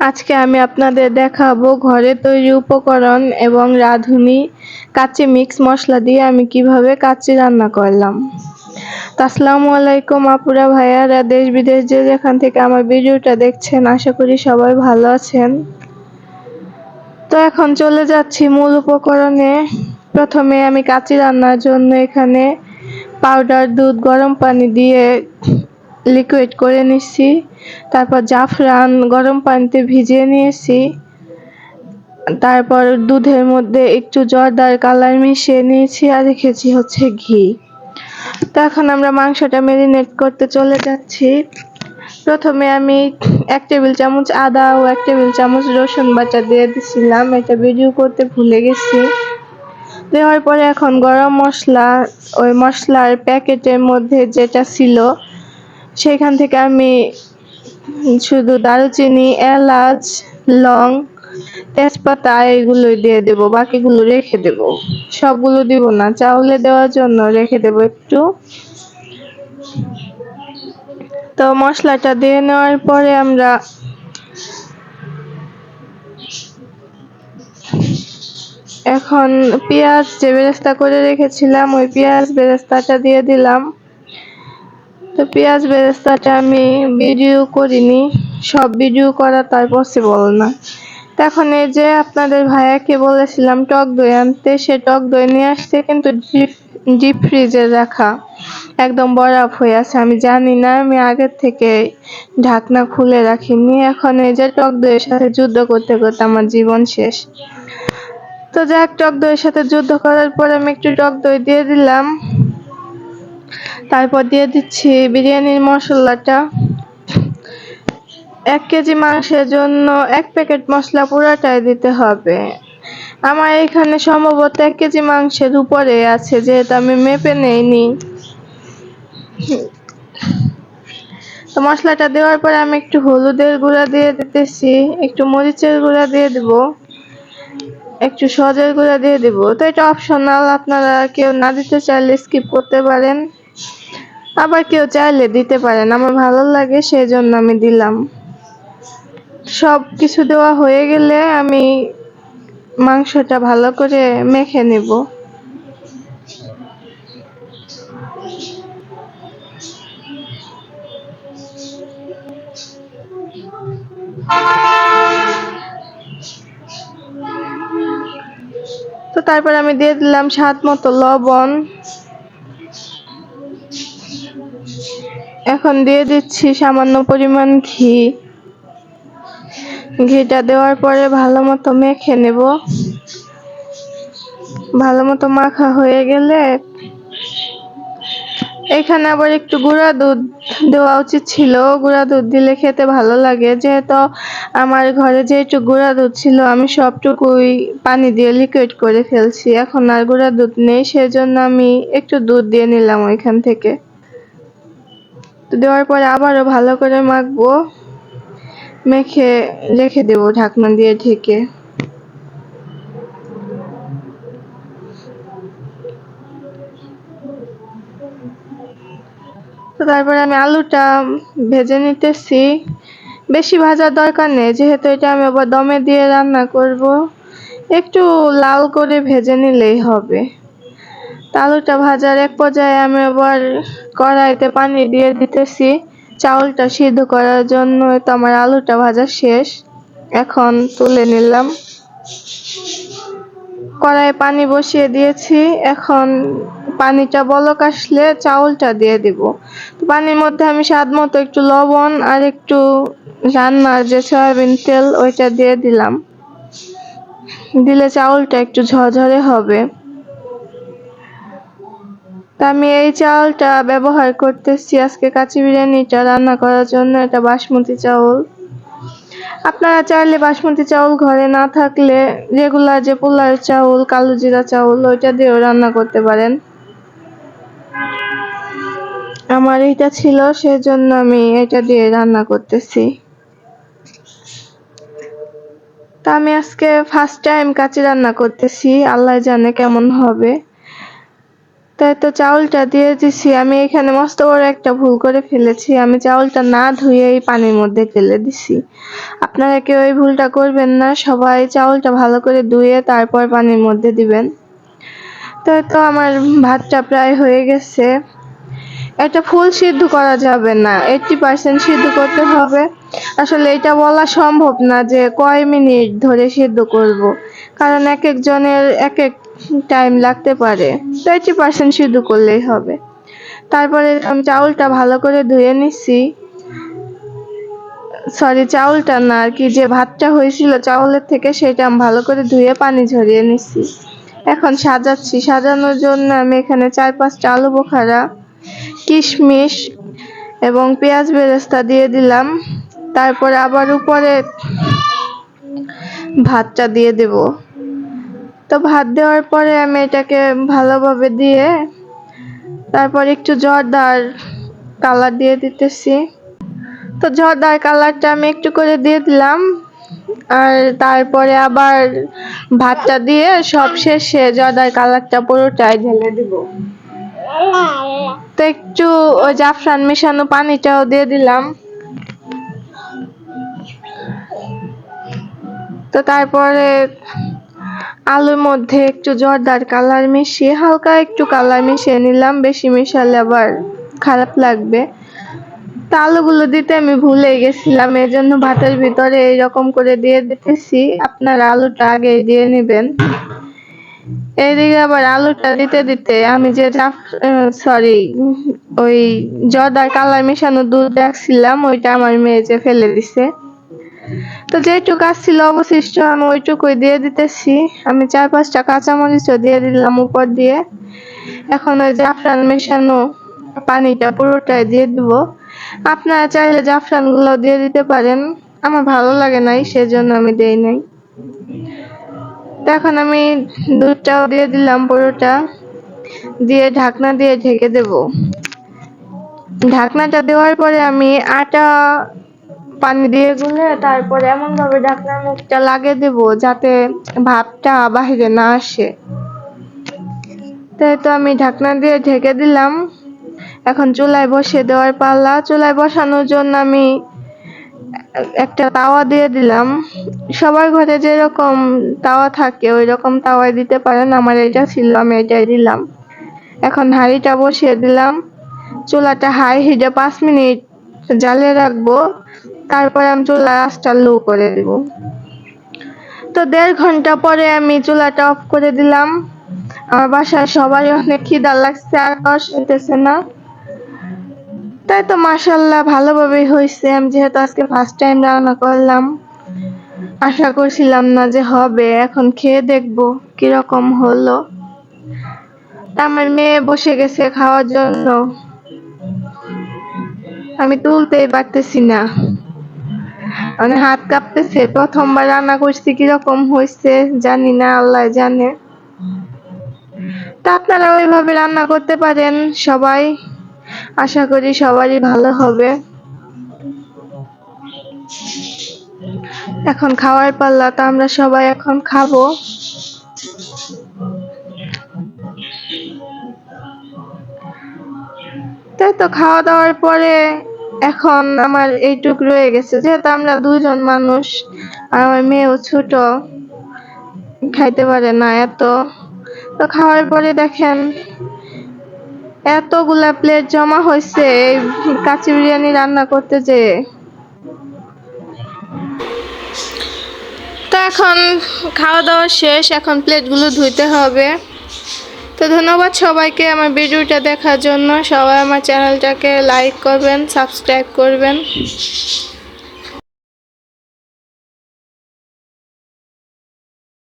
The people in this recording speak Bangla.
আজকে আমি আপনাদের দেখাবো ঘরে তৈরি উপকরণ এবং রাঁধুনি কাচ্চি মিক্স মশলা দিয়ে আমি কিভাবে কাচ্চি রান্না করলাম। তো আসসালামু আলাইকুম আপুরা ভাইয়ারা, দেশ বিদেশ যে যেখান থেকে আমার ভিডিওটা দেখছেন, আশা করি সবাই ভালো আছেন। তো এখন চলে যাচ্ছি মূল উপকরণে। প্রথমে আমি কাচ্চি রান্নার জন্য এখানে পাউডার দুধ গরম পানি দিয়ে লিকুইড করে নিচ্ছি। তারপর জাফরান গরম পানিতে ভিজিয়ে নিয়েছি। তারপর দুধের মধ্যে একটু জর্দার কালার মিশিয়ে নিয়েছি, আর রেখেছি হচ্ছে ঘি। তো এখন আমরা মাংসটা ম্যারিনেট করতে চলে যাচ্ছি। প্রথমে আমি 1 টেবিল চামচ আদা ও 1 টেবিল চামচ রসুন বাটা দিয়ে দিছিলাম, এটা ভিডিও করতে ভুলে গেছি। দেওয়ার পরে এখন গরম মশলা, ওই মশলার প্যাকেটের মধ্যে যেটা ছিল সেখান থেকে আমি শুধু দারুচিনি, এলাচ, লং, তেজপাতা এগুলোই দিয়ে দেব, বাকিগুলো রেখে দেব। সবগুলো দিব না, চাউলে দেওয়ার জন্য রেখে দেব একটু। তো মশলাটা দিয়ে নেওয়ার পরে আমরা এখন পেঁয়াজ যে বেরেস্তা করে রেখেছিলাম ওই পেঁয়াজ বেরেস্তাটা দিয়ে দিলাম। তো পেঁয়াজ বেরেস্তাটা আমি ভিডিও করিনি, সব ভিডিও করা তার পসিবল না। তো এখন এই যে আপনাদের ভাইয়াকে বলেছিলাম টক দই আনতে, সে টক দই নিয়ে আসছে, কিন্তু ডিপ ফ্রিজে রাখা, একদম বরফ হয়ে আছে। আমি জানি না, আমি আগের থেকে ঢাকনা খুলে রাখিনি। এখন এই যে টক দইয়ের সাথে যুদ্ধ করতে করতে আমার জীবন শেষ। তো যাক, টক দইয়ের সাথে যুদ্ধ করার পর আমি একটু টক দই দিয়ে দিলাম। তারপর দিয়ে দিচ্ছি বিরিয়ানির মশলাটা। 1 কেজি মাংসের জন্য 1 প্যাকেট মশলা পুরোটাই দিতে হবে। আমার এখানে সম্ভবত 1 কেজি মাংসের উপরে আছে, যেহেতু আমি মেপে নেইনি। তো মশলাটা দেওয়ার পরে আমি একটু হলুদের গুঁড়া দিয়ে দিতেছি, একটু মরিচের গুঁড়া দিয়ে দিব, একটু সজের গুঁড়া দিয়ে দিব। তো এটা অপশনাল, আপনারা কেউ না দিতে চাইলে স্কিপ করতে পারেন, আবার কেউ চাইলে দিতে পারেন। আমার ভালো লাগে সেই জন্য আমি দিলাম। সব কিছু দেওয়া হয়ে গেলে আমি মাংসটা ভালো করে মেখে নেব। তো তারপর আমি দিয়ে দিলাম স্বাদ মতো লবণ। এখন দিয়ে দিচ্ছি সামান্য পরিমাণ ঘি। ঘিটা দেওয়ার পরে ভালো মতো মেখে নেব। ভালো মতো মাখা হয়ে গেলে এখানে আবার একটু গুঁড়া দুধ দেওয়া উচিত ছিল, গুঁড়া দুধ দিলে খেতে ভালো লাগে। যেহেতু আমার ঘরে যেটুকু গুঁড়া দুধ ছিল আমি সবটুকুই পানি দিয়ে লিকুইড করে ফেলছি, এখন আর গুঁড়া দুধ নেই, সেজন্য আমি একটু দুধ দিয়ে নিলাম ওইখান থেকে। তো দেওয়ার পরে আবারও ভালো করে মাখবো, মেখে রেখে দেব ঢাকনা দিয়ে ঢেকে। তো তারপরে আমি আলুটা ভেজে নিতেছি। বেশি ভাজার দরকার নেই, যেহেতু এটা আমি আবার দমে দিয়ে রান্না করব, একটু লাল করে ভেজে নিলেই হবে। আলুটা ভাজার এক পর্যায়ে আমি আবার কড়াইতে পানি দিয়ে দিতেছি চাউলটা সিদ্ধ করার জন্য। তো আমার আলুটা ভাজা শেষ, এখন তুলে নিলাম। কড়াইয়ে পানি বসিয়ে দিয়েছি, এখন পানিটা বলক আসলে চাউলটা দিয়ে দিব। তো পানির মধ্যে আমি স্বাদ মতো একটু লবণ আর একটু রান্নার যে সয়াবিন তেল ওইটা দিয়ে দিলাম, দিলে চাউলটা একটু ঝরঝরে হবে। তা আমি এই চাউলটা ব্যবহার করতেছি আজকে কাচ্চি বিরিয়ানিটা রান্না করার জন্য। এটা বাসমতি চাউল। আপনারা চাইলে বাসমতি চাউল ঘরে না থাকলে রেগুলার যে পোলার চাউল, কালো জিরা চাউল, ওইটা দিয়েও রান্না করতে পারেন। আমার এইটা ছিল, সেজন্য আমি এটা দিয়ে রান্না করতেছি। তা আমি আজকে ফার্স্ট টাইম কাচ্চি রান্না করতেছি, আল্লাহ জানে কেমন হবে। তাই তো চাউলটা দিয়ে দিছি। আমি এখানে মস্ত বড় একটা ভুল করে ফেলেছি, আমি চাউলটা না ধুয়েই পানির মধ্যে ঢেলে দিছি। আপনারা কেউ এই ভুলটা করবেন না, সবাই চাউলটা ভালো করে ধুয়ে তারপর পানির মধ্যে দিবেন। তাই তো আমার ভাতটা প্রায় হয়ে গেছে। এটা ফুল সিদ্ধ করা যাবে না, 80% সিদ্ধ করতে হবে। আসলে এটা বলা সম্ভব না যে কয় মিনিট ধরে সিদ্ধ করব, কারণ এক একজনের এক এক টাইম লাগতে পারে। তো 80% সিদ্ধ করলেই হবে। তারপরে আমি চাউলটা ভালো করে ধুয়ে নিছি। সরি, চাউলটা না, আর কি, যে ভাতটা হয়েছিল চাউলের থেকে সেটা আমি ভালো করে ধুয়ে পানি ঝরিয়ে নিছি। এখন সাজাচ্ছি। সাজানোর জন্য আমি এখানে 4-5টা আলু বোখারা, কিশমিশ এবং পেঁয়াজ বেরেস্তা দিয়ে দিলাম। তারপরে আবার উপরে ভাতটা দিয়ে দেব। তো ভাত দেওয়ার পরে আমি এটাকে ভালোভাবে দিয়ে তারপর একটু জর্দার কালার দিয়ে দিতেছি। তো জর্দার কালারটা আমি একটু করে দিয়ে দিলাম, আর তারপরে আবার ভাতটা দিয়ে সব শেষে জর্দার কালারটা পুরোটাই ঢেলে দিব। তো একটু ওই জাফরান মেশানো পানিটাও দিয়ে দিলাম। তো তারপরে আলুর মধ্যে একটু জর্দার কালার মিশিয়ে, হালকা একটু কালার মিশিয়ে নিলাম, বেশি মিশালে আবার খারাপ লাগবে। তা আলুগুলো দিতে আমি ভুলে গেছিলাম, এই জন্য ভাতের ভিতরে এইরকম করে দিয়ে দিতেছি। আপনারা আলুটা আগে দিয়ে নেবেন। এইদিকে আবার আলুটা দিতে দিতে আমি যে ওই জর্দার কালার মেশানো দুধ রাখছিলাম, ওইটা আমার মেয়ে যে ফেলে দিছে। তো যেটুকু ছিল অবশিষ্ট আমি ওইটুকুই দিয়ে দিতেছি। আমি 4-5টা কাঁচামরিচও দিয়ে দিলাম উপর দিয়ে। এখন ওই জাফরান মেশানো পানিটা পুরোটাই দিয়ে দিব। আপনারা চাইলে জাফরান গুলো দিয়ে দিতে পারেন, আমার ভালো লাগে নাই সেজন্য আমি দেই নাই। তো এখন আমি দুধটাও দিয়ে দিলাম পুরোটা, দিয়ে ঢাকনা দিয়ে ঢেকে দেব। ঢাকনাটা দেওয়ার পরে আমি আটা পানি দিয়ে গুলে তারপরে এমন ভাবে ঢাকনার মুখটা লাগিয়ে দেব যাতে ভাপটা বাহিরে না আসে। তাই তো আমি ঢাকনা দিয়ে ঢেকে দিলাম। এখন চুলায় বসিয়ে দেওয়ার পালা। চুলায় বসানোর জন্য আমি একটা তাওয়া দিয়ে দিলাম। সবার ঘরে যেরকম তাওয়া থাকে ওই রকম তাওয়ায় দিতে পারেন, আমার এটা ছিল, আমি এটাই দিলাম। এখন হাঁড়িটা বসিয়ে দিলাম। চুলাটা হাই হিটে 5 মিনিট জ্বালিয়ে রাখবো। তারপরে আমি চুলার আঁচটা লো করে দেব। তো 1.5 ঘন্টা পরে আমি চুলাটা অফ করে দিলাম। আমার বাসায় সবারই অনেক খিদা লাগছে, আর তর সইতেছে না। তাই তো মাশাআল্লাহ ভালোভাবেই হয়েছে। আমি যেহেতু আজকে ফার্স্ট টাইম রান্না করলাম, আশা করছিলাম না যে হবে। এখন খেয়ে দেখবো কিরকম হলো। আমার মেয়ে বসে গেছে খাওয়ার জন্য, আমি তুলতেই পারতেছি না, মানে হাত কাঁপতেছে। প্রথমবার রান্না করছি, কিরকম হয়েছে জানি না, আল্লাহ জানে। তা আপনারা ওইভাবে রান্না করতে পারেন সবাই, আশা করি সবারই ভালো হবে। এখন খাওয়ার পাল্লা, তো আমরা সবাই এখন খাবো। তাই তো খাওয়া দাওয়ার পরে এখন আমার এইটুক রয়ে গেছে, যেহেতু আমরা 2জন মানুষ আর আমার মেয়েও ছোট, খাইতে পারে না এত। তো খাওয়ার পরে দেখেন এতগুলা প্লেট জমা হয়েছে এই কাচ্চি বিরিয়ানি রান্না করতে যেয়ে। তো এখন খাওয়া দাওয়া শেষ, এখন প্লেটগুলো ধুইতে হবে। তো ধন্যবাদ সবাইকে আমার ভিডিওটা দেখার জন্য। সবাই আমার চ্যানেলটাকে লাইক করবেন, সাবস্ক্রাইব করবেন।